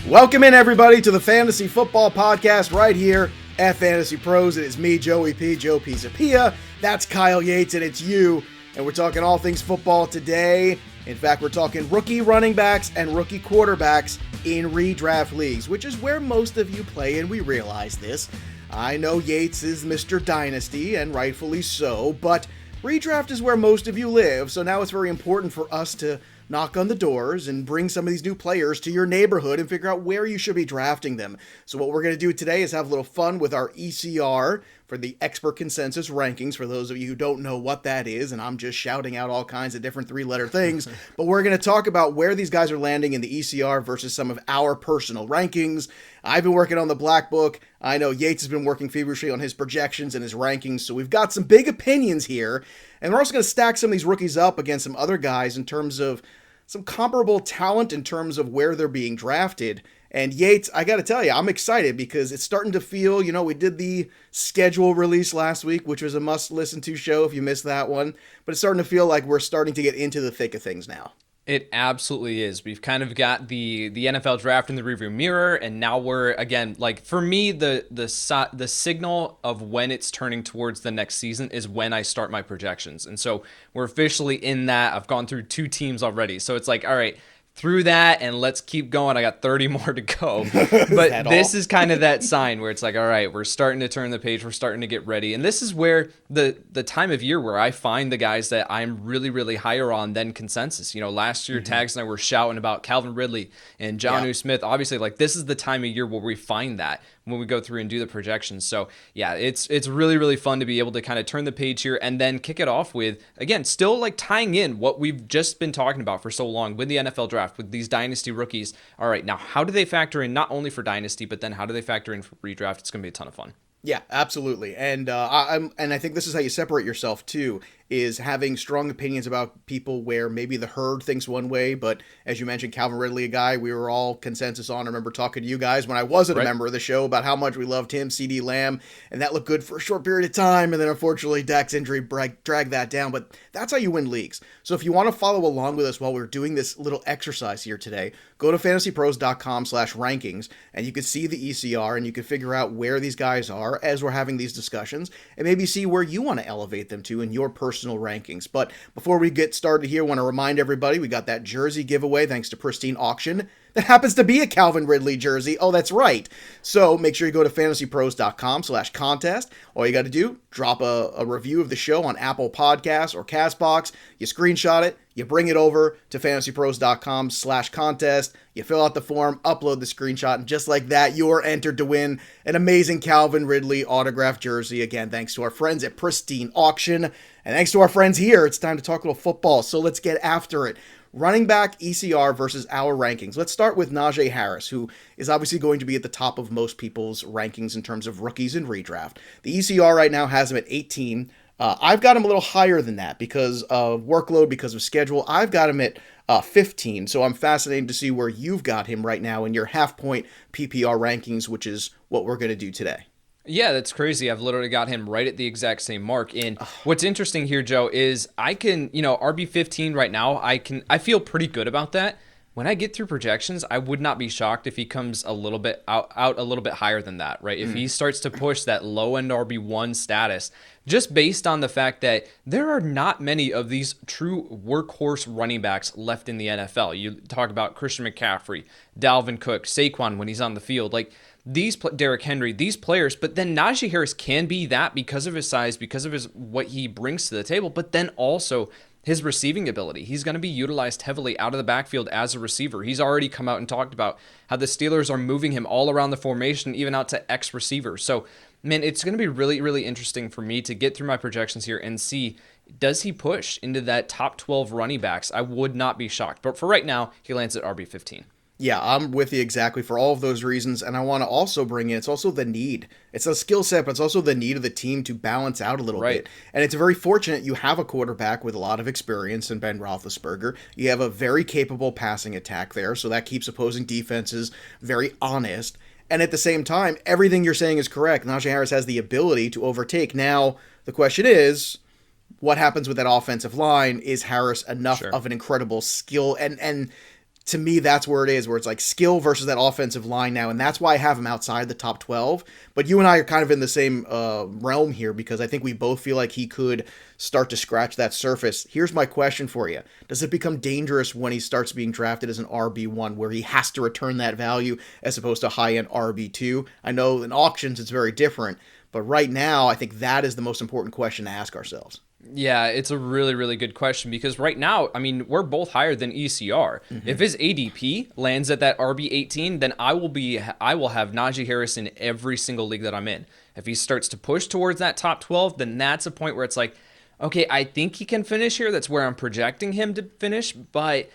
Welcome in, everybody, to the Fantasy Football Podcast right here at Fantasy Pros. It is me, Joey P, Joe P. Zapia. That's Kyle Yates, and it's you. And we're talking all things football today. In fact, we're talking rookie running backs and rookie quarterbacks in redraft leagues, which is where most of you play, and we realize this. I know Yates is Mr. Dynasty, and rightfully so, but redraft is where most of you live, so now it's very important for us to knock on the doors and bring some of these new players to your neighborhood and figure out where you should be drafting them. So what we're going to do today is have a little fun with our ECR for the expert consensus rankings, for those of you who don't know what that is, and I'm just shouting out all kinds of different three-letter things, but we're going to talk about where these guys are landing in the ECR versus some of our personal rankings. I've been working on the Black Book. I know Yates has been working feverishly on his projections and his rankings, so we've got some big opinions here, and we're also going to stack some of these rookies up against some other guys in terms of some comparable talent in terms of where they're being drafted. And Yates, I got to tell you, I'm excited because it's starting to feel, we did the schedule release last week, which was a must-listen to show if you missed that one. But it's starting to feel like we're starting to get into the thick of things now. It absolutely is. We've kind of got the NFL draft in the rearview mirror, and now we're, again, like, for me, the signal of when it's turning towards the next season is when I start my projections. And so we're officially in that. I've gone through 2 teams already. So it's like, all right, through that, and let's keep going. I got 30 more to go. But this is kind of that sign where it's like, all right, we're starting to turn the page. We're starting to get ready. And this is where the time of year where I find the guys that I'm really, really higher on than consensus. Last year, Tags and I were shouting about Calvin Ridley and Jonnu Smith. Obviously, like, this is the time of year where we find that when we go through and do the projections. So yeah, it's really, really fun to be able to kind of turn the page here and then kick it off with, again, still like tying in what we've just been talking about for so long with the NFL draft, with these dynasty rookies. All right, now how do they factor in not only for dynasty, but then how do they factor in for redraft? It's going to be a ton of fun. Yeah, absolutely. And I think this is how you separate yourself too, is having strong opinions about people where maybe the herd thinks one way, but as you mentioned, Calvin Ridley, a guy we were all consensus on. I remember talking to you guys when I wasn't a member of the show about how much we loved him, CD Lamb, and that looked good for a short period of time, and then unfortunately Dak's injury dragged that down, but that's how you win leagues. So if you want to follow along with us while we're doing this little exercise here today, go to fantasypros.com/rankings, and you can see the ECR, and you can figure out where these guys are as we're having these discussions, and maybe see where you want to elevate them to in your personal rankings. But before we get started here, I want to remind everybody we got that jersey giveaway thanks to Pristine Auction that happens to be a Calvin Ridley jersey. Oh, that's right. So make sure you go to fantasypros.com/contest. All you got to do, drop a review of the show on Apple Podcasts or CastBox. You screenshot it, you bring it over to fantasypros.com/contest. You fill out the form, upload the screenshot, and just like that, you're entered to win an amazing Calvin Ridley autographed jersey. Again, thanks to our friends at Pristine Auction, and thanks to our friends here. It's time to talk a little football, so let's get after it. Running back ECR versus our rankings. Let's start with Najee Harris, who is obviously going to be at the top of most people's rankings in terms of rookies in redraft. The ECR right now has him at 18. I've got him a little higher than that because of workload, because of schedule. I've got him at 15, so I'm fascinated to see where you've got him right now in your half-point PPR rankings, which is what we're going to do today. Yeah, that's crazy. I've literally got him right at the exact same mark. And what's interesting here, Joe, is I can, RB15 right now, I feel pretty good about that. When I get through projections, I would not be shocked if he comes a little bit out a little bit higher than that, right? If he starts to push that low-end RB1 status, just based on the fact that there are not many of these true workhorse running backs left in the NFL. You talk about Christian McCaffrey, Dalvin Cook, Saquon when he's on the field, like Derrick Henry, these players, but then Najee Harris can be that because of his size, because of what he brings to the table, but then also his receiving ability. He's going to be utilized heavily out of the backfield as a receiver. He's already come out and talked about how the Steelers are moving him all around the formation, even out to X receivers. So, man, it's going to be really, really interesting for me to get through my projections here and see, does he push into that top 12 running backs? I would not be shocked. But for right now, he lands at RB15. Yeah, I'm with you exactly for all of those reasons, and I want to also bring in, it's also the need. It's a skill set, but it's also the need of the team to balance out a little bit. And it's very fortunate you have a quarterback with a lot of experience in Ben Roethlisberger. You have a very capable passing attack there, so that keeps opposing defenses very honest. And at the same time, everything you're saying is correct. Najee Harris has the ability to overtake. Now, the question is, what happens with that offensive line? Is Harris enough of an incredible skill? And to me, that's where it is, where it's like skill versus that offensive line now, and that's why I have him outside the top 12. But you and I are kind of in the same realm here, because I think we both feel like he could start to scratch that surface. Here's my question for you. Does it become dangerous when he starts being drafted as an RB1, where he has to return that value as opposed to high-end RB2? I know in auctions it's very different, but right now I think that is the most important question to ask ourselves. Yeah, it's a really, really good question, because right now, I mean, we're both higher than ECR. Mm-hmm. If his ADP lands at that RB18, then I will have Najee Harris in every single league that I'm in. If he starts to push towards that top 12, then that's a point where it's like, okay, I think he can finish here. That's where I'm projecting him to finish, but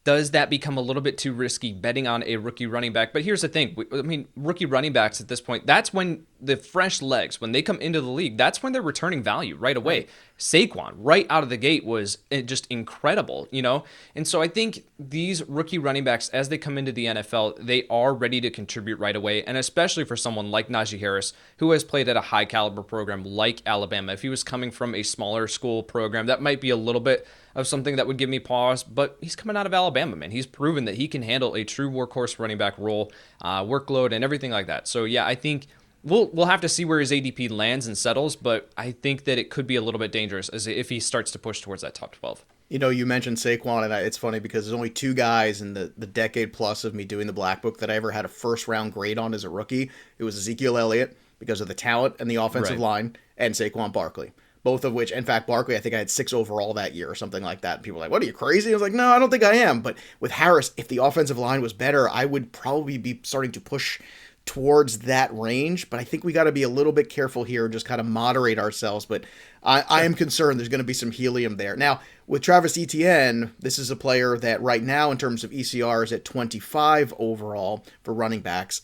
does that become a little bit too risky betting on a rookie running back? But here's the thing. I mean, rookie running backs at this point, that's when the fresh legs, when they come into the league, that's when they're returning value right away. Right. Saquon, right out of the gate, was just incredible, you know? And so I think these rookie running backs, as they come into the NFL, they are ready to contribute right away. And especially for someone like Najee Harris, who has played at a high caliber program like Alabama. If he was coming from a smaller school program, that might be a little bit of something that would give me pause, but he's coming out of Alabama, man. He's proven that he can handle a true workhorse running back role, workload, and everything like that. So yeah, I think we'll have to see where his ADP lands and settles, but I think that it could be a little bit dangerous as if he starts to push towards that top 12. You know, you mentioned Saquon, and it's funny because there's only two guys in the decade plus of me doing the Black Book that I ever had a first-round grade on as a rookie. It was Ezekiel Elliott because of the talent and the offensive line, and Saquon Barkley. Both of which, in fact, Barkley, I think I had 6 overall that year or something like that. And people were like, what, are you crazy? I was like, no, I don't think I am. But with Harris, if the offensive line was better, I would probably be starting to push towards that range. But I think we got to be a little bit careful here and just kind of moderate ourselves. But I am concerned there's going to be some helium there. Now, with Travis Etienne, this is a player that right now, in terms of ECR, is at 25 overall for running backs.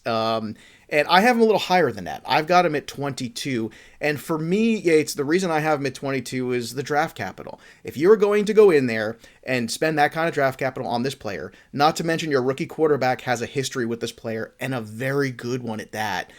And I have him a little higher than that. I've got him at 22. And for me, Yates, the reason I have him at 22 is the draft capital. If you're going to go in there and spend that kind of draft capital on this player, not to mention your rookie quarterback has a history with this player, and a very good one at that,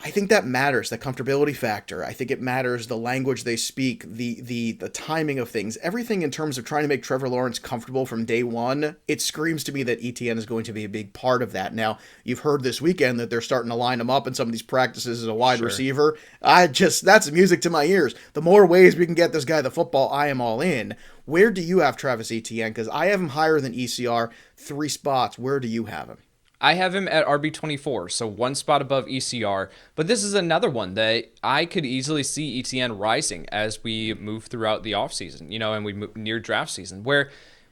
I think that matters, the comfortability factor. I think it matters the language they speak, the timing of things, everything in terms of trying to make Trevor Lawrence comfortable from day one. It screams to me that Etienne is going to be a big part of that. Now, you've heard this weekend that they're starting to line him up in some of these practices as a wide receiver. That's music to my ears. The more ways we can get this guy the football, I am all in. Where do you have Travis Etienne? Because I have him higher than ECR, 3 spots. Where do you have him? I have him at RB24, so 1 spot above ECR. But this is another one that I could easily see Etienne rising as we move throughout the offseason, you know, and we move near draft season, where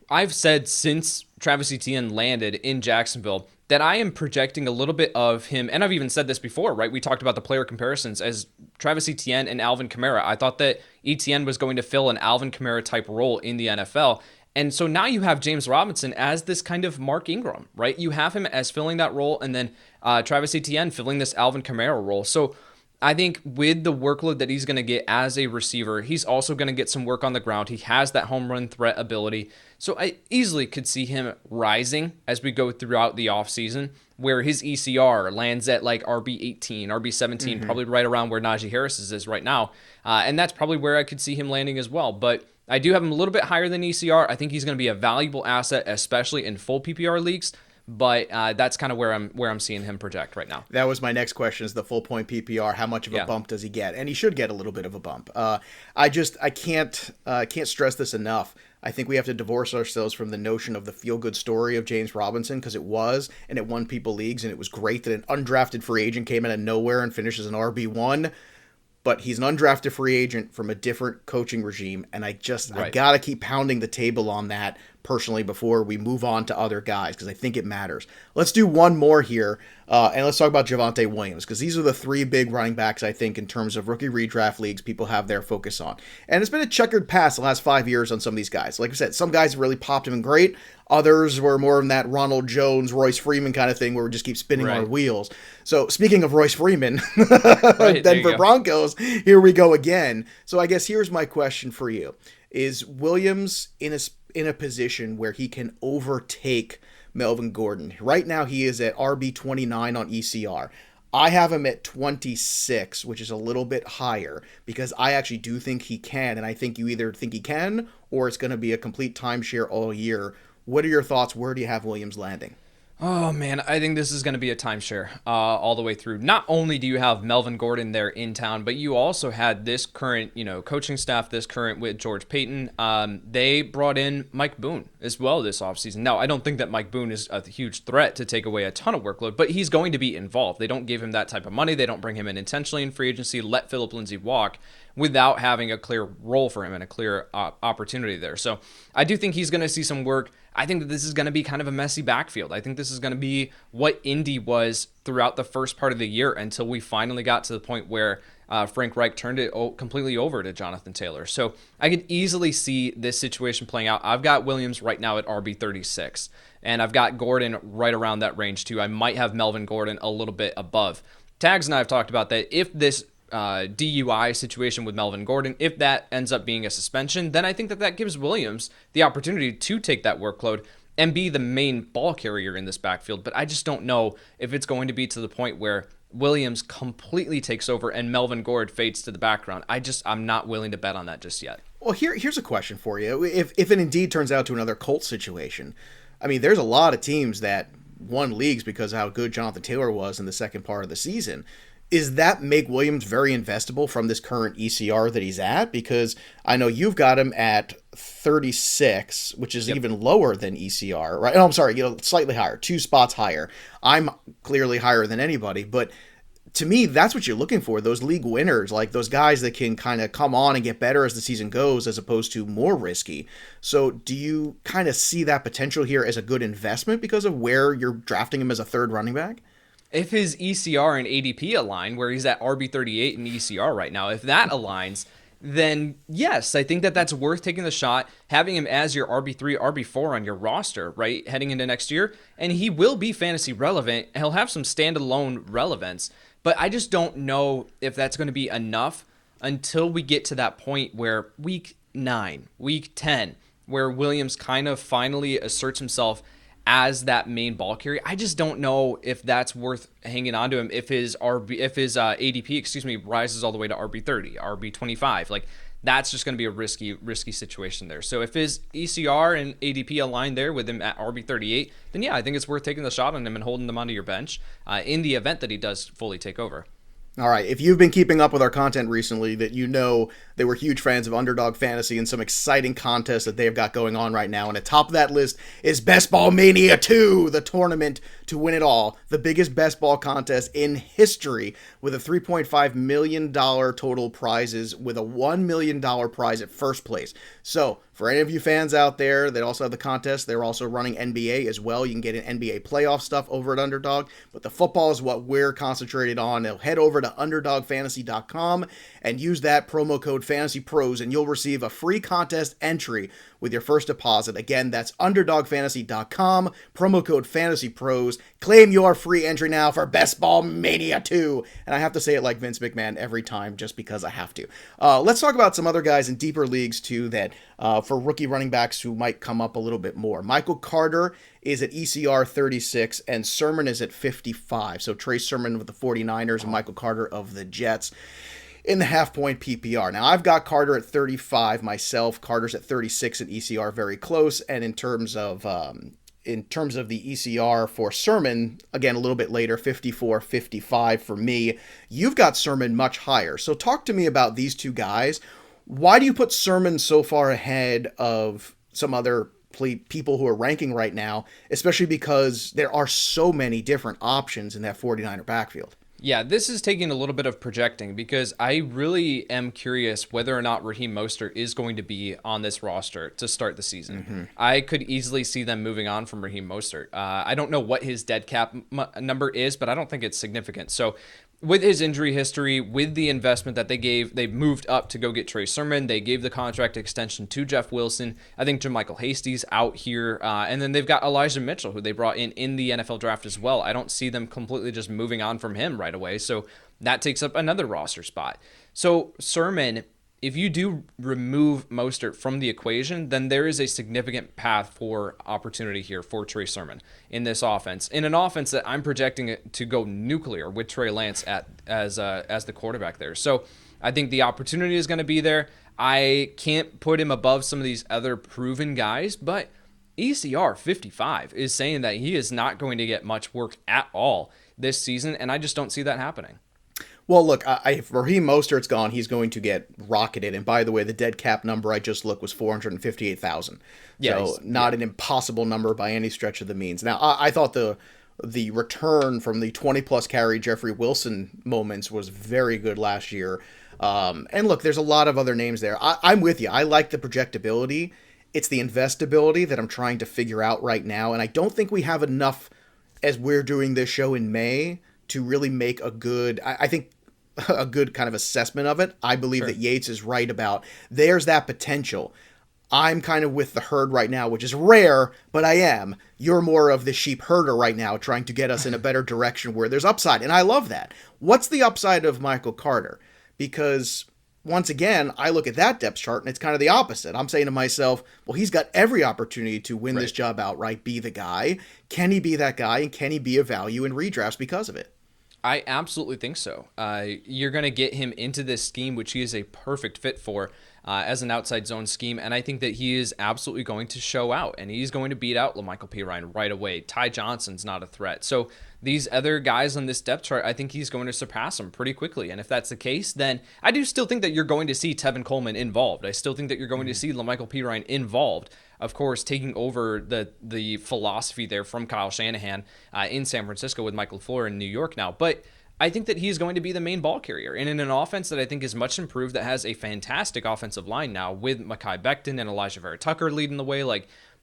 I've said since Travis Etienne landed in Jacksonville that I am projecting a little bit of him, and I've even said this before, right? We talked about the player comparisons as Travis Etienne and Alvin Kamara. I thought that Etienne was going to fill an Alvin Kamara type role in the NFL. And so now you have James Robinson as this kind of Mark Ingram, right? You have him as filling that role, and then Travis Etienne filling this Alvin Kamara role. So I think with the workload that he's going to get as a receiver, he's also going to get some work on the ground. He has that home run threat ability. So I easily could see him rising as we go throughout the offseason, where his ECR lands at like RB18, RB17, probably right around where Najee Harris is right now. And that's probably where I could see him landing as well. But I do have him a little bit higher than ECR. I think he's going to be a valuable asset, especially in full PPR leagues. But that's kind of where I'm seeing him project right now. That was my next question: is the full point PPR? How much of a bump does he get? And he should get a little bit of a bump. I can't stress this enough. I think we have to divorce ourselves from the notion of the feel-good story of James Robinson, because it was, and it won people leagues, and it was great that an undrafted free agent came out of nowhere and finishes an RB1. But he's an undrafted free agent from a different coaching regime, and I got to keep pounding the table on that personally before we move on to other guys, because I think it matters. Let's do one more here, and let's talk about Javonte Williams, because these are the 3 big running backs, I think, in terms of rookie redraft leagues people have their focus on. And it's been a checkered past the last 5 years on some of these guys. Like I said, some guys really popped him in great. Others were more in that Ronald Jones, Royce Freeman kind of thing where we just keep spinning our wheels. So speaking of Royce Freeman, Denver Broncos, here we go again. So I guess here's my question for you. Is Williams in a position where he can overtake Melvin Gordon? Right now he is at RB29 on ECR. I have him at 26, which is a little bit higher, because I actually do think he can, and I think you either think he can or it's going to be a complete timeshare all year What are your thoughts? Where do you have Williams landing? Oh, man, I think this is going to be a timeshare all the way through. Not only do you have Melvin Gordon there in town, but you also had this current, coaching staff, this current with George Payton. They brought in Mike Boone as well this offseason. Now, I don't think that Mike Boone is a huge threat to take away a ton of workload, but he's going to be involved. They don't give him that type of money. They don't bring him in intentionally in free agency, let Phillip Lindsay walk without having a clear role for him and a clear opportunity there. So I do think he's going to see some work. I think that this is going to be kind of a messy backfield. I think this is going to be what Indy was throughout the first part of the year until we finally got to the point where Frank Reich turned it completely over to Jonathan Taylor. So I could easily see this situation playing out. I've got Williams right now at RB 36, and I've got Gordon right around that range too. I might have Melvin Gordon a little bit above. Tags and I have talked about that. If this DUI situation with Melvin Gordon, if that ends up being a suspension, then I think that gives Williams the opportunity to take that workload and be the main ball carrier in this backfield. But I just don't know if it's going to be to the point where Williams completely takes over and Melvin Gordon fades to the background. I'm not willing to bet on that just yet. Well, here's a question for you. If it indeed turns out to another Colts situation, I mean, there's a lot of teams that won leagues because of how good Jonathan Taylor was in the second part of the season. Is that make Williams very investable from this current ECR that he's at? Because I know you've got him at 36, which is even lower than ECR, right? Oh, I'm sorry, slightly higher, 2 spots higher. I'm clearly higher than anybody, but to me, that's what you're looking for, those league winners, like those guys that can kind of come on and get better as the season goes as opposed to more risky. So do you kind of see that potential here as a good investment because of where you're drafting him as a third running back? If his ECR and ADP align, where he's at RB 38 in ECR right now, if that aligns, then yes, I think that's worth taking the shot, having him as your RB3, RB4 on your roster, right, heading into next year. And he will be fantasy relevant. He'll have some standalone relevance, but I just don't know if that's going to be enough until we get to that point where week 9, week 10, where Williams kind of finally asserts himself as that main ball carrier. I just don't know if that's worth hanging on to him if his ADP, rises all the way to RB30, RB25. Like, that's just going to be a risky situation there. So if his ECR and ADP align there with him at RB38, then yeah, I think it's worth taking the shot on him and holding them onto your bench in the event that he does fully take over. All right, if you've been keeping up with our content recently, that you know they were huge fans of Underdog Fantasy and some exciting contests that they've got going on right now. And at top of that list is Best Ball Mania 2, the tournament to win it all, the biggest best ball contest in history, with a $3.5 million total prizes, with a $1 million prize at first place. So for any of you fans out there that also have the contest, they're also running NBA as well. You can get an NBA playoff stuff over at Underdog, but the football is what we're concentrated on. Now head over to UnderdogFantasy.com and use that promo code FantasyPros, and you'll receive a free contest entry with your first deposit. Again, that's UnderdogFantasy.com, promo code FantasyPros. Claim your free entry now for Best Ball Mania 2. And I have to say it like Vince McMahon every time just because I have to. Let's talk about some other guys in deeper leagues too that for rookie running backs who might come up a little bit more. Michael Carter is at ECR 36 and Sermon is at 55. So Trey Sermon with the 49ers and Michael Carter of the Jets in the half-point PPR. Now, I've got Carter at 35 myself. Carter's at 36 at ECR, very close. And in terms of the ECR for Sermon, again, a little bit later, 54, 55 for me. You've got Sermon much higher. So talk to me about these two guys. Why do you put Sermon so far ahead of some other people who are ranking right now, especially because there are so many different options in that 49er backfield? Yeah, this is taking a little bit of projecting because I really am curious whether or not Raheem Mostert is going to be on this roster to start the season. Mm-hmm. I could easily see them moving on from Raheem Mostert. I don't know what his dead cap number is, but I don't think it's significant. So with his injury history, with the investment that they moved up to go get Trey Sermon. They gave the contract extension to Jeff Wilson. I think JaMychal Hasty's out here. And then they've got Elijah Mitchell, who they brought in the NFL draft as well. I don't see them completely just moving on from him right away. So that takes up another roster spot. So Sermon, if you do remove Mostert from the equation, then there is a significant path for opportunity here for Trey Sermon in this offense. In an offense that I'm projecting it to go nuclear with Trey Lance as the quarterback there. So I think the opportunity is going to be there. I can't put him above some of these other proven guys, but ECR 55 is saying that he is not going to get much work at all this season, and I just don't see that happening. Well, look, if Raheem Mostert's gone, he's going to get rocketed. And by the way, the dead cap number I just looked was 458,000. So not an impossible number by any stretch of the means. Now, I thought the return from the 20-plus carry Jeffrey Wilson moments was very good last year. And look, there's a lot of other names there. I'm with you. I like the projectability. It's the investability that I'm trying to figure out right now. And I don't think we have enough, as we're doing this show in May, to really make a good, I think, a good kind of assessment of it. I believe that Yates is right about there's that potential. I'm kind of with the herd right now, which is rare, but I am. You're more of the sheep herder right now, trying to get us in a better direction where there's upside. And I love that. What's the upside of Michael Carter? Because once again, I look at that depth chart and it's kind of the opposite. I'm saying to myself, well, he's got every opportunity to win this job outright, be the guy. Can he be that guy? And can he be a value in redrafts because of it? I absolutely think so. You're going to get him into this scheme, which he is a perfect fit for as an outside zone scheme. And I think that he is absolutely going to show out, and he's going to beat out LaMichael Pirine right away. Ty Johnson's not a threat. So these other guys on this depth chart, I think he's going to surpass them pretty quickly. And if that's the case, then I do still think that you're going to see Tevin Coleman involved. I still think that you're going to see LaMichael Pirine involved. Of course, taking over the philosophy there from Kyle Shanahan in San Francisco with Mike LaFleur in New York now. But I think that he's going to be the main ball carrier. And in an offense that I think is much improved, that has a fantastic offensive line now with Mekhi Becton and Elijah Vera Tucker leading the way,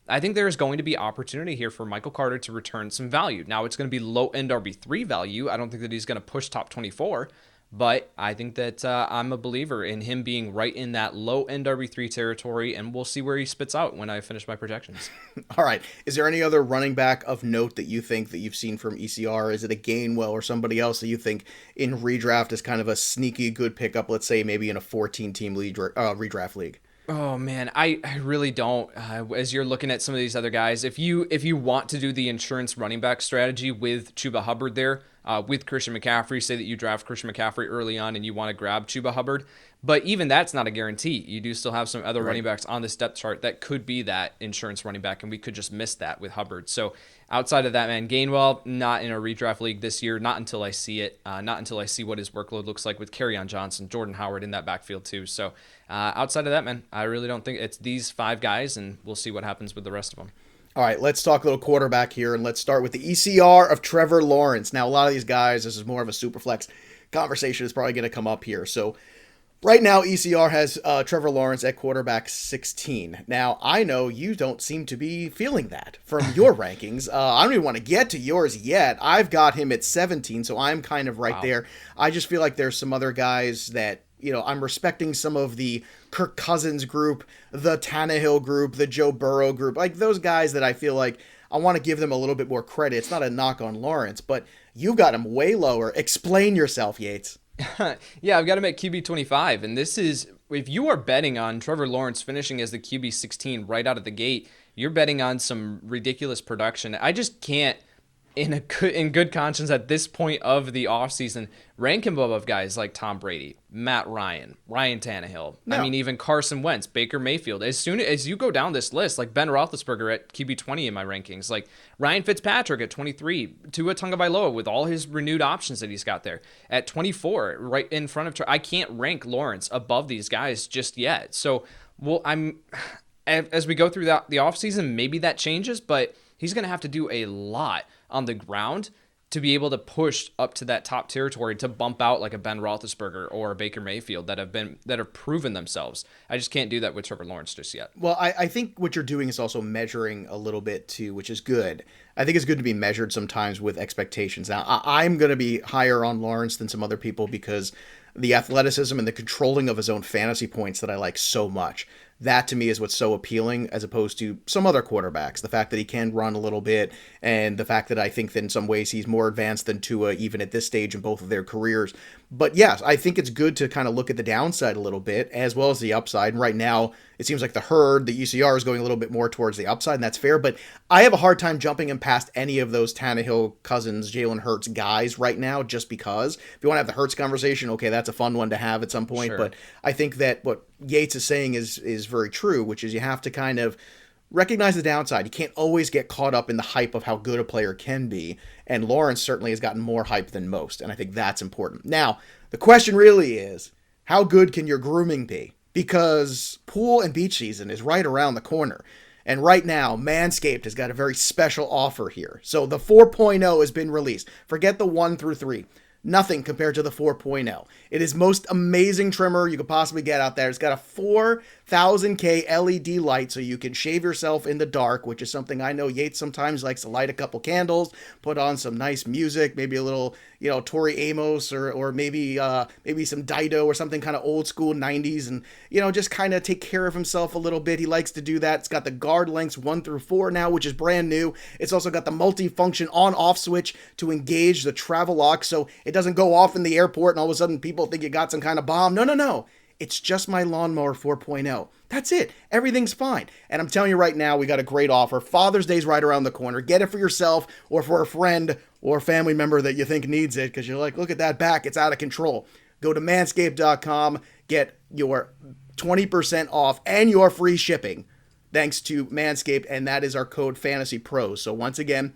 I think there's going to be opportunity here for Michael Carter to return some value. Now, it's going to be low-end RB3 value. I don't think that he's going to push top 24. But I think that I'm a believer in him being right in that low-end RB3 territory, and we'll see where he spits out when I finish my projections. All right. Is there any other running back of note that you think that you've seen from ECR? Is it a Gainwell or somebody else that you think in redraft is kind of a sneaky good pickup, let's say maybe in a 14-team redraft league? Oh, man, I really don't. As you're looking at some of these other guys, if you want to do the insurance running back strategy with Chuba Hubbard there, with Christian McCaffrey, say that you draft Christian McCaffrey early on and you want to grab Chuba Hubbard, but even that's not a guarantee. You do still have some other running backs on this depth chart that could be that insurance running back, and we could just miss that with Hubbard. So outside of that, man, Gainwell, not in a redraft league this year, not until I see it, not until I see what his workload looks like with Kerryon Johnson, Jordan Howard in that backfield too. So outside of that, man, I really don't think it's these five guys, and we'll see what happens with the rest of them. All right, let's talk a little quarterback here, and let's start with the ECR of Trevor Lawrence. Now, a lot of these guys, this is more of a super flex conversation, is probably going to come up here. So right now, ECR has Trevor Lawrence at quarterback 16. Now, I know you don't seem to be feeling that from your rankings. I don't even want to get to yours yet. I've got him at 17, so I'm kind of right there. I just feel like there's some other guys that, I'm respecting some of the Kirk Cousins group, the Tannehill group, the Joe Burrow group, like those guys that I feel like I want to give them a little bit more credit. It's not a knock on Lawrence, but you got him way lower. Explain yourself, Yates. Yeah, I've got him at QB 25, and this is, if you are betting on Trevor Lawrence finishing as the QB 16 right out of the gate, you're betting on some ridiculous production. I just can't, in good conscience at this point of the offseason, rank him above guys like Tom Brady, Matt Ryan, Ryan Tannehill. No. I mean, even Carson Wentz, Baker Mayfield. As soon as you go down this list, like Ben Roethlisberger at QB 20 in my rankings, like Ryan Fitzpatrick at 23, Tua Tagovailoa with all his renewed options that he's got there at 24, right in front of. I can't rank Lawrence above these guys just yet. So, as we go through the offseason, maybe that changes, but he's going to have to do a lot on the ground to be able to push up to that top territory to bump out like a Ben Roethlisberger or a Baker Mayfield that have proven themselves. I just can't do that with Trevor Lawrence just yet. Well, I think what you're doing is also measuring a little bit too, which is good. I think it's good to be measured sometimes with expectations. Now, I'm going to be higher on Lawrence than some other people because the athleticism and the controlling of his own fantasy points that I like so much. That to me is what's so appealing as opposed to some other quarterbacks. The fact that he can run a little bit and the fact that I think that in some ways he's more advanced than Tua even at this stage in both of their careers. But yes, I think it's good to kind of look at the downside a little bit as well as the upside. And right now it seems like the ECR is going a little bit more towards the upside, and that's fair. But I have a hard time jumping him past any of those Tannehill, Cousins, Jalen Hurts guys right now just because. If you want to have the Hurts conversation, okay, that's a fun one to have at some point. Sure. But I think that what Yates is saying is very true, which is you have to kind of recognize the downside. You can't always get caught up in the hype of how good a player can be. And Lawrence certainly has gotten more hype than most. And I think that's important. Now, the question really is, how good can your grooming be? Because pool and beach season is right around the corner. And right now, Manscaped has got a very special offer here. So the 4.0 has been released. Forget the 1 through 3. Nothing compared to the 4.0. It is most amazing trimmer you could possibly get out there. It's got a 4,000K LED light so you can shave yourself in the dark, which is something I know Yates sometimes likes to light a couple candles, put on some nice music, maybe a little, Tori Amos or maybe some Dido or something kind of old school 90s and, just kind of take care of himself a little bit. He likes to do that. It's got the guard lengths 1 through 4 now, which is brand new. It's also got the multi-function on-off switch to engage the travel lock so it doesn't go off in the airport and all of a sudden people think you got some kind of bomb. No. It's just my lawnmower 4.0. That's it. Everything's fine. And I'm telling you right now, we got a great offer. Father's Day's right around the corner. Get it for yourself or for a friend or a family member that you think needs it because you're like, look at that back. It's out of control. Go to manscaped.com. Get your 20% off and your free shipping thanks to Manscaped. And that is our code FantasyPros. So once again,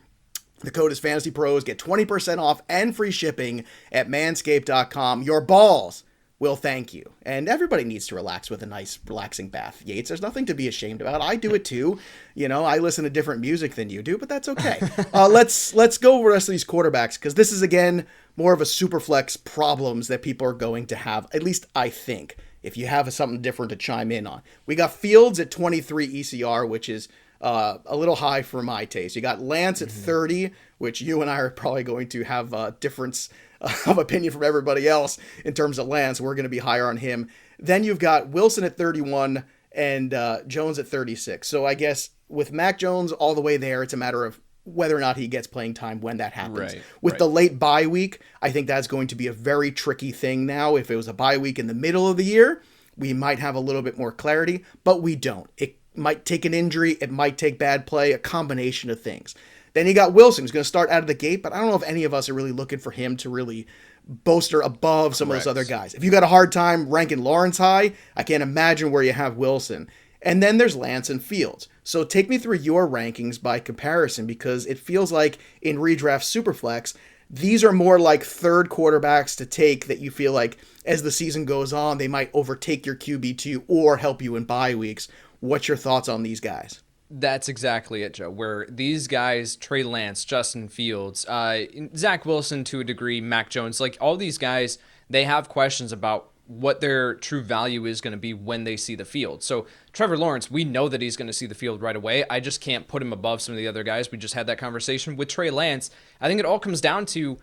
the code is FantasyPros. Get 20% off and free shipping at manscaped.com. Your balls will thank you. And everybody needs to relax with a nice, relaxing bath. Yates, there's nothing to be ashamed about. I do it too. I listen to different music than you do, but that's okay. Let's go over the rest of these quarterbacks because this is, again, more of a super flex problems that people are going to have, at least I think, if you have something different to chime in on. We got Fields at 23 ECR, which is a little high for my taste. You got Lance at 30, which you and I are probably going to have a difference of opinion from everybody else in terms of Lance. We're going to be higher on him. Then you've got Wilson at 31 and Jones at 36. So I guess with Mac Jones all the way there, it's a matter of whether or not he gets playing time when that happens. With the late bye week, I think that's going to be a very tricky thing now. If it was a bye week in the middle of the year, we might have a little bit more clarity, but we don't. It might take an injury. It might take bad play, a combination of things. Then you got Wilson, who's going to start out of the gate, but I don't know if any of us are really looking for him to really bolster above some of those other guys. If you got a hard time ranking Lawrence high, I can't imagine where you have Wilson. And then there's Lance and Fields. So take me through your rankings by comparison, because it feels like in Redraft Superflex, these are more like third quarterbacks to take that you feel like as the season goes on, they might overtake your QB2 or help you in bye weeks. What's your thoughts on these guys? That's exactly it, Joe, where these guys, Trey Lance, Justin Fields, Zach Wilson to a degree, Mac Jones, like all these guys, they have questions about what their true value is going to be when they see the field. So Trevor Lawrence, we know that he's going to see the field right away. I just can't put him above some of the other guys. We just had that conversation with Trey Lance. I think it all comes down to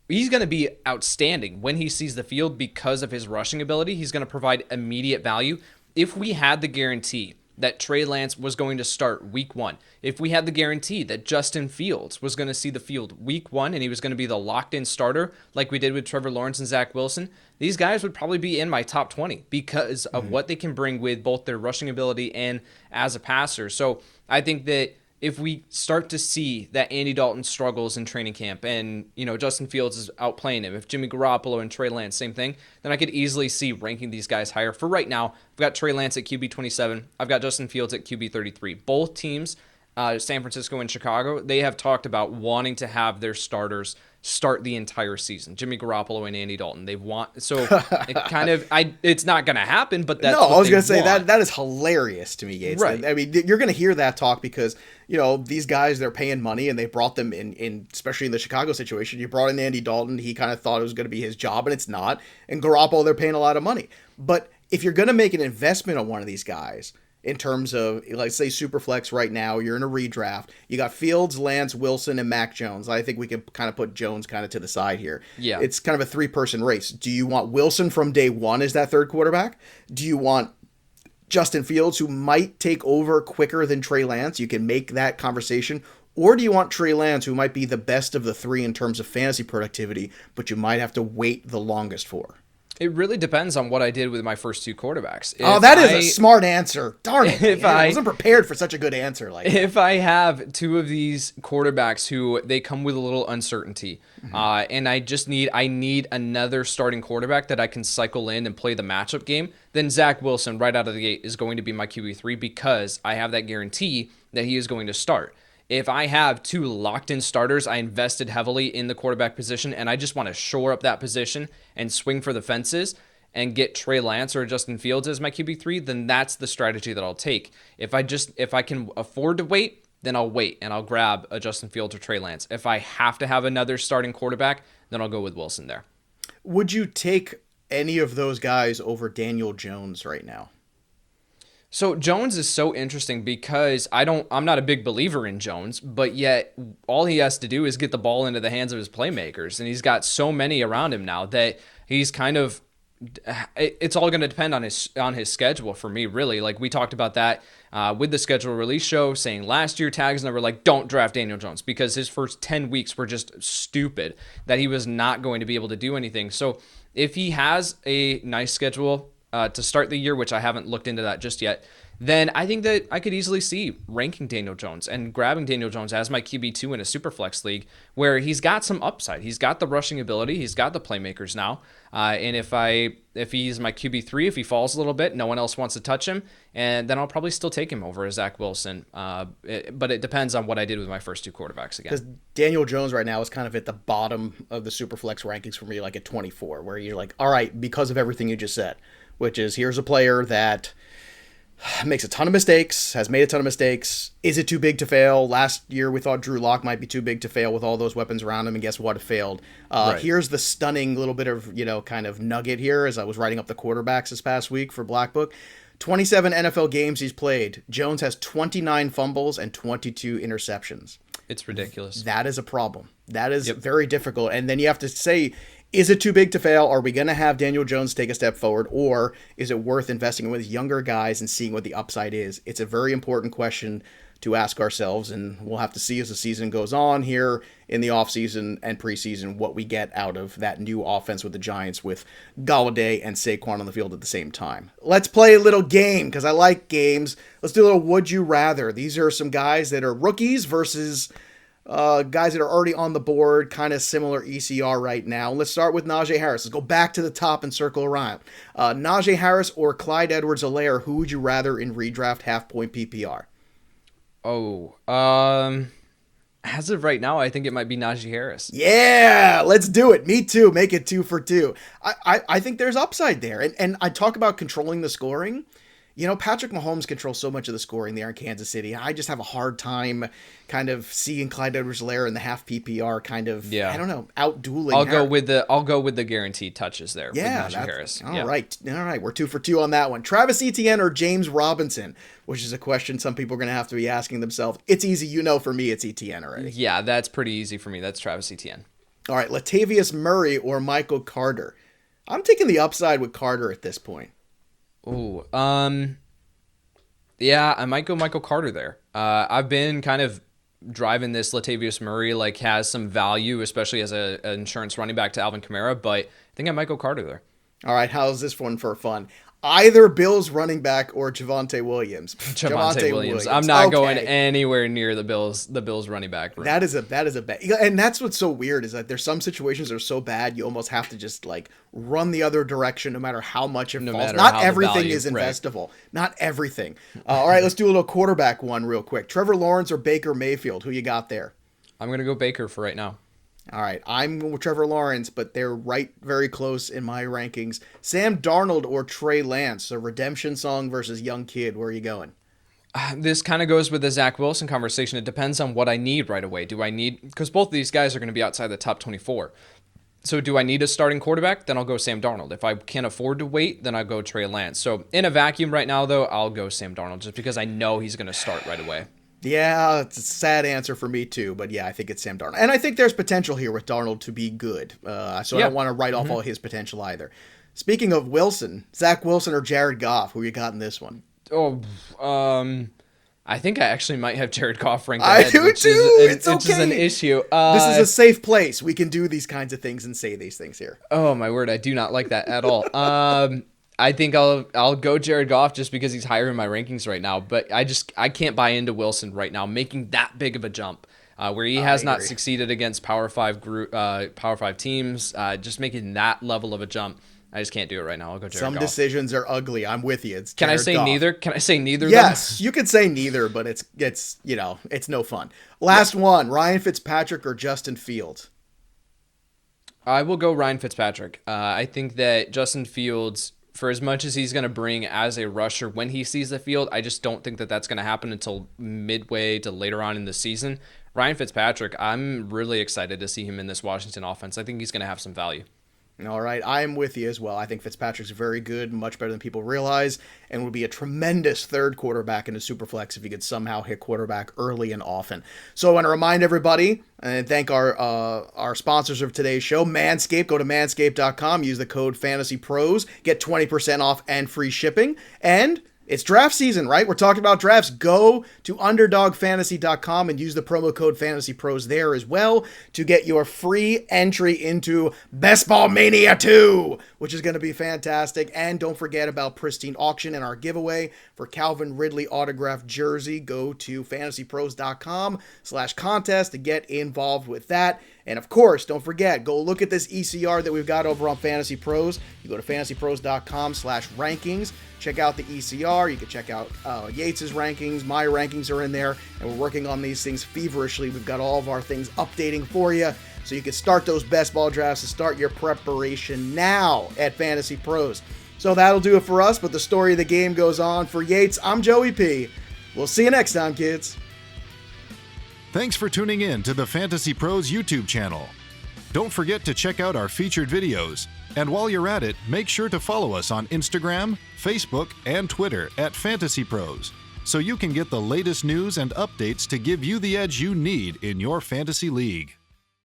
he's going to be outstanding when he sees the field because of his rushing ability. He's going to provide immediate value. If we had the guarantee that Trey Lance was going to start week 1, if we had the guarantee that Justin Fields was going to see the field week 1 and he was going to be the locked-in starter like we did with Trevor Lawrence and Zach Wilson, these guys would probably be in my top 20 because of what they can bring with both their rushing ability and as a passer. So I think that if we start to see that Andy Dalton struggles in training camp and, Justin Fields is outplaying him, if Jimmy Garoppolo and Trey Lance, same thing, then I could easily see ranking these guys higher. For right now, I've got Trey Lance at QB 27. I've got Justin Fields at QB 33. Both teams, San Francisco and Chicago, they have talked about wanting to have their starters start the entire season. Jimmy Garoppolo and Andy Dalton. It's not going to happen, but that's I was going to say that is hilarious to me, Yates. Right. I mean, you're going to hear that talk because, these guys, they're paying money and they brought them in, especially in the Chicago situation. You brought in Andy Dalton. He kind of thought it was going to be his job, and it's not. And Garoppolo, they're paying a lot of money. But if you're going to make an investment on one of these guys, in terms of, let's say, Superflex right now, you're in a redraft. You got Fields, Lance, Wilson, and Mac Jones. I think we can kind of put Jones kind of to the side here. Yeah. It's kind of a 3-person race. Do you want Wilson from day 1 as that third quarterback? Do you want Justin Fields, who might take over quicker than Trey Lance? You can make that conversation. Or do you want Trey Lance, who might be the best of the 3 in terms of fantasy productivity, but you might have to wait the longest for? It really depends on what I did with my first two quarterbacks. That is a smart answer. Darn it. I wasn't prepared for such a good answer. If I have two of these quarterbacks who they come with a little uncertainty, and I need another starting quarterback that I can cycle in and play the matchup game, then Zach Wilson right out of the gate is going to be my QB3 because I have that guarantee that he is going to start. If I have two locked-in starters, I invested heavily in the quarterback position, and I just want to shore up that position and swing for the fences and get Trey Lance or Justin Fields as my QB3, then that's the strategy that I'll take. If I can afford to wait, then I'll wait, and I'll grab a Justin Fields or Trey Lance. If I have to have another starting quarterback, then I'll go with Wilson there. Would you take any of those guys over Daniel Jones right now? So Jones is so interesting because I'm not a big believer in Jones, but yet all he has to do is get the ball into the hands of his playmakers, and he's got so many around him now that he's kind of, it's all going to depend on his schedule for me, really. Like we talked about that with the schedule release show, saying last year tags and they were like, don't draft Daniel Jones because his first 10 weeks were just stupid, that he was not going to be able to do anything. So if he has a nice schedule to start the year, which I haven't looked into that just yet, then I think that I could easily see ranking Daniel Jones and grabbing Daniel Jones as my QB2 in a Superflex league where he's got some upside. He's got the rushing ability. He's got the playmakers now. And if he's my QB3, if he falls a little bit, no one else wants to touch him, and then I'll probably still take him over Zach Wilson. But it depends on what I did with my first two quarterbacks again. Because Daniel Jones right now is kind of at the bottom of the Superflex rankings for me, like at 24, where you're like, all right, because of everything you just said, which is here's a player that makes a ton of mistakes, has made a ton of mistakes. Is it too big to fail? Last year we thought Drew Lock might be too big to fail with all those weapons around him, and guess what? It failed. Right. Here's the stunning little bit of, kind of nugget here as I was writing up the quarterbacks this past week for Black Book. 27 NFL games he's played. Jones has 29 fumbles and 22 interceptions. It's ridiculous. That is a problem. That is very difficult. And then you have to say, is it too big to fail? Are we going to have Daniel Jones take a step forward? Or is it worth investing with younger guys and seeing what the upside is? It's a very important question to ask ourselves, and we'll have to see as the season goes on here in the offseason and preseason what we get out of that new offense with the Giants with Galladay and Saquon on the field at the same time. Let's play a little game because I like games. Let's do a little Would You Rather. These are some guys that are rookies versus guys that are already on the board, kind of similar ECR right now. Let's start with Najee Harris. Let's go back to the top and circle around. Najee Harris or Clyde Edwards-Helaire, who would you rather in redraft half-point PPR? As of right now, I think it might be Najee Harris. Yeah, let's do it. Me too. Make it 2 for 2. I think there's upside there. And I talk about controlling the scoring. Patrick Mahomes controls so much of the scoring there in Kansas City. I just have a hard time kind of seeing Clyde Edwards-Helaire in the half PPR kind of, I don't know, out-dueling. I'll go with the guaranteed touches there with Najee Harris. All right. We're 2 for 2 on that one. Travis Etienne or James Robinson, which is a question some people are going to have to be asking themselves. It's easy. For me, it's Etienne already. Yeah, that's pretty easy for me. That's Travis Etienne. All right. Latavius Murray or Michael Carter. I'm taking the upside with Carter at this point. Oh, yeah, I might go Michael Carter there. I've been kind of driving this Latavius Murray, has some value, especially as an insurance running back to Alvin Kamara, but I think I might go Carter there. All right, how's this one for fun? Either Bills running back or Javonte Williams. Javonte Williams. I'm not going anywhere near the Bills running back room. That is a bet. And that's what's so weird is that there's some situations that are so bad you almost have to just run the other direction no matter how much it falls. Not everything is investable. Right. Not everything. All right, let's do a little quarterback one real quick. Trevor Lawrence or Baker Mayfield? Who you got there? I'm going to go Baker for right now. All right, I'm with Trevor Lawrence, but they're very close in my rankings. Sam Darnold or Trey Lance, a redemption song versus young kid. Where are you going? This kind of goes with the Zach Wilson conversation. It depends on what I need right away. Because both of these guys are going to be outside the top 24. So do I need a starting quarterback? Then I'll go Sam Darnold. If I can't afford to wait, then I'll go Trey Lance. So in a vacuum right now, though, I'll go Sam Darnold just because I know he's going to start right away. Yeah, it's a sad answer for me too, but yeah, I think it's Sam Darnold. And I think there's potential here with Darnold to be good, I don't want to write off all his potential either. Speaking of Wilson, Zach Wilson or Jared Goff, who you got in this one? I think I actually might have Jared Goff ranked I ahead, do which too. is It's an okay. issue. This is a safe place. We can do these kinds of things and say these things here. Oh my word, I do not like that at all. I think I'll go Jared Goff just because he's higher in my rankings right now. But I can't buy into Wilson right now making that big of a jump where he has not succeeded against Power 5 teams. Just making that level of a jump. I just can't do it right now. I'll go Jared Goff. Some decisions are ugly. I'm with you. Can I say neither? Can I say neither? Yes, you can say neither, but it's it's no fun. Last one: Ryan Fitzpatrick or Justin Fields? I will go Ryan Fitzpatrick. I think that Justin Fields, for as much as he's going to bring as a rusher when he sees the field, I just don't think that that's going to happen until midway to later on in the season. Ryan Fitzpatrick, I'm really excited to see him in this Washington offense. I think he's going to have some value. All right, I am with you as well. I think Fitzpatrick's very good, much better than people realize, and would be a tremendous third quarterback in a Superflex if he could somehow hit quarterback early and often. So I want to remind everybody and thank our sponsors of today's show, Manscaped. Go to manscaped.com, use the code FantasyPros, get 20% off and free shipping, and it's draft season, right? We're talking about drafts. Go to underdogfantasy.com and use the promo code FantasyPros there as well to get your free entry into Best Ball Mania 2, which is going to be fantastic. And don't forget about Pristine Auction and our giveaway for Calvin Ridley autographed jersey. Go to fantasypros.com/contest to get involved with that. And of course, don't forget, go look at this ECR that we've got over on Fantasy Pros. You go to fantasypros.com/rankings. Check out the ECR. You can check out Yates's rankings. My rankings are in there. And we're working on these things feverishly. We've got all of our things updating for you. So you can start those best ball drafts and start your preparation now at Fantasy Pros. So that'll do it for us. But the story of the game goes on. For Yates, I'm Joey P. We'll see you next time, kids. Thanks for tuning in to the Fantasy Pros YouTube channel. Don't forget to check out our featured videos. And while you're at it, make sure to follow us on Instagram, Facebook, and Twitter at Fantasy Pros, so you can get the latest news and updates to give you the edge you need in your fantasy league.